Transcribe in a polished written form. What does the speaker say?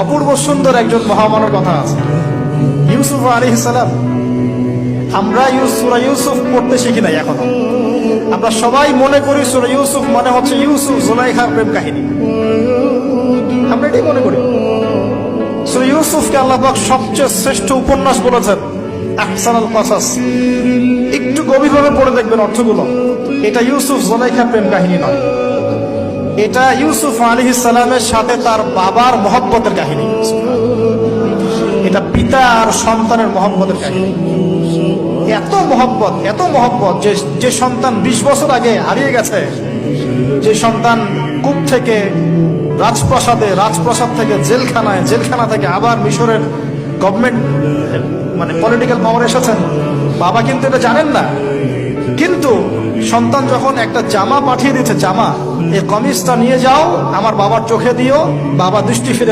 অপূর্ব সুন্দর একজন মহামানবের কথা আছে, ইউসুফ আলাইহিস সালাম। আমরা সূরা ইউসুফ পড়তে শিখি নাই এখনো। আমরা সবাই মনে করি সূরা ইউসুফ মানে হচ্ছে ইউসুফ জুলাইখার প্রেম কাহিনী, আমরা এটাই মনে করি। সূরা ইউসুফকে আল্লাহ পাক সবচেয়ে শ্রেষ্ঠ উপন্যাস বলেছেন, আহসানুল কসাস। একটু গভীরভাবে পড়ে দেখবেন অর্থগুলো। এটা ইউসুফ জুলাইখার প্রেম কাহিনী নয়, এটা ইউসুফ আলাইহিস সালামের সাথে তার বাবার মহব্বতের কাহিনী। এটা পিতা আর সন্তানের মহব্বতের কাহিনী। এত মহব্বত যে সন্তান 20 বছর আগে হারিয়ে গেছে, যে সন্তান কূপ থেকে রাজপ্রাসাদে, রাজপ্রাসাদ থেকে জেলখানায়, জেলখানা থেকে আবার মিশরের গভর্নমেন্ট মানে পলিটিক্যাল পাওয়ার এসেছেন। বাবা কিন্তু এটা জানেন না, কিন্তু সন্তান যখন একটা জামা পাঠিয়ে দিচ্ছে, জামা, এই কমিজটা নিয়ে যাও, আমার বাবার চোখে দিও, বাবা দৃষ্টি ফিরে